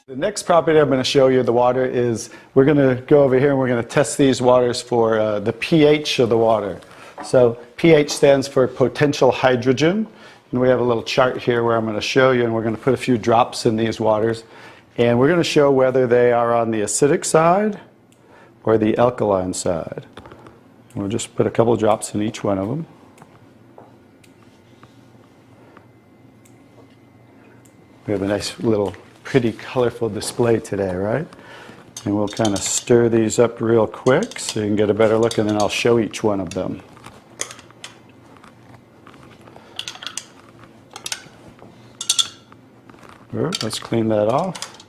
The next property I'm going to show you, the water, is we're going to go over here and we're going to test these waters for the pH of the water. So pH stands for potential hydrogen. And we have a little chart here where I'm going to show you, and we're going to put a few drops in these waters. And we're going to show whether they are on the acidic side or the alkaline side. We'll just put a couple of drops in each one of them. We have a nice little pretty colorful display today, right? And we'll kind of stir these up real quick so you can get a better look, and then I'll show each one of them. Let's clean that off.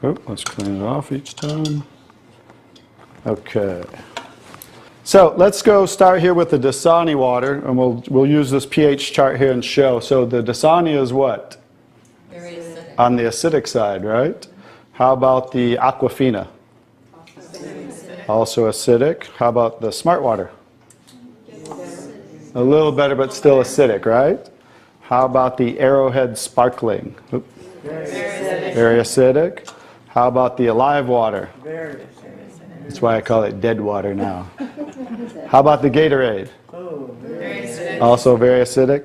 Let's clean it off each time. Okay. So let's go start here with the Dasani water, and we'll use this pH chart here and show. So the Dasani is what? Very acidic. On the acidic side, right? How about the Aquafina? Acidic. Also acidic. How about the Smart water? A little better, but still acidic, right? How about the Arrowhead Sparkling? Very acidic. How about the Alive water? Very acidic. That's why I call it dead water now. How about the Gatorade? Oh, Very acidic. Also very acidic.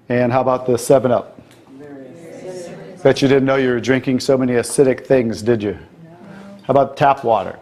And how about the 7-Up? very acidic. Bet you didn't know you were drinking so many acidic things, did you? How about tap water?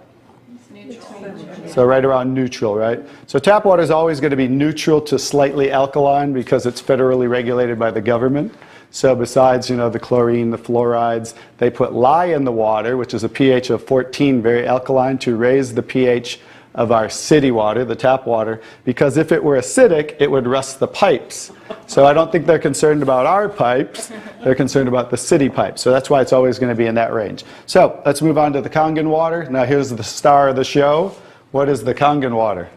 So right around neutral, right? So tap water is always going to be neutral to slightly alkaline because it's federally regulated by the government. So besides, the chlorine, the fluorides, they put lye in the water, which is a pH of 14, very alkaline, to raise the pH of our city water, the tap water, because if it were acidic, it would rust the pipes. So I don't think they're concerned about our pipes, they're concerned about the city pipes. So that's why it's always going to be in that range. So let's move on to the Kangen water. Now here's the star of the show. What is the Kangen water?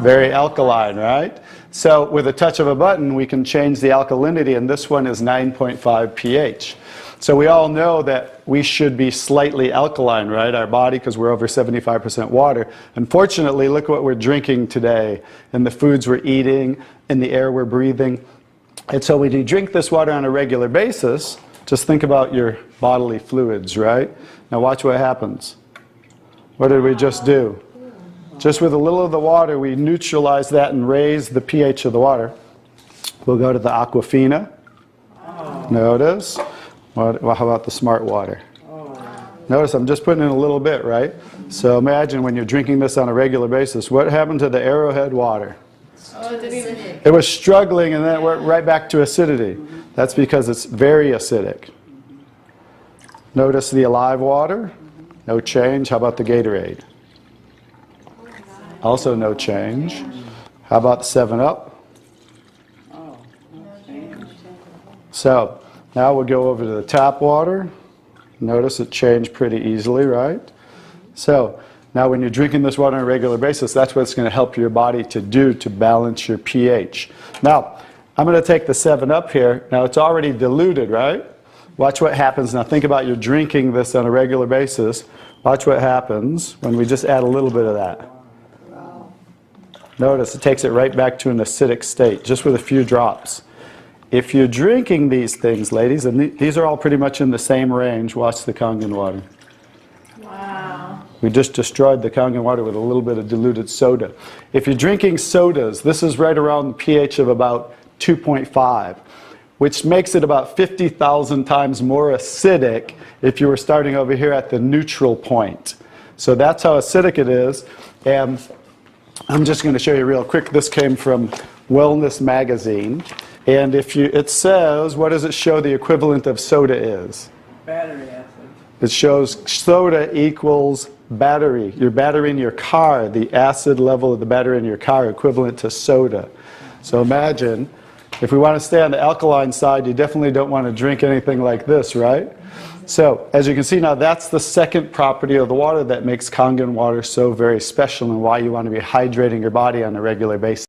Very alkaline, right? So with a touch of a button, we can change the alkalinity, and this one is 9.5 pH. So we all know that we should be slightly alkaline, right? Our body, because we're over 75% water. Unfortunately, look what we're drinking today, and the foods we're eating, and the air we're breathing. And so when you drink this water on a regular basis, just think about your bodily fluids, right? Now watch what happens. What did we just do? Just with a little of the water, we neutralize that and raise the pH of the water. We'll go to the Aquafina. Notice. How about the Smart water? Notice I'm just putting in a little bit, right? So imagine when you're drinking this on a regular basis, what happened to the Arrowhead water? Acidic. It was struggling, and then it went right back to acidity. That's because it's very acidic. Notice the Alive water. No change. How about the Gatorade? Also no change. How about the 7-Up? So now we'll go over to the tap water. Notice it changed pretty easily, right? So now when you're drinking this water on a regular basis, that's what it's going to help your body to do to balance your pH. Now, I'm going to take the 7-Up here. Now it's already diluted, right? Watch what happens. Now think about you're drinking this on a regular basis. Watch what happens when we just add a little bit of that. Notice it takes it right back to an acidic state, just with a few drops. If you're drinking these things, ladies, and these are all pretty much in the same range, watch the Kangen water. Wow. We just destroyed the Kangen water with a little bit of diluted soda. If you're drinking sodas, this is right around the pH of about 2.5, which makes it about 50,000 times more acidic if you were starting over here at the neutral point. So that's how acidic it is. And I'm just going to show you real quick. This came from Wellness Magazine. And it says, what does it show the equivalent of soda is? Battery acid. It shows soda equals battery. Your battery in your car, the acid level of the battery in your car equivalent to soda. So imagine, if we want to stay on the alkaline side, you definitely don't want to drink anything like this, right? So, as you can see now, that's the second property of the water that makes Kangen water so very special and why you want to be hydrating your body on a regular basis.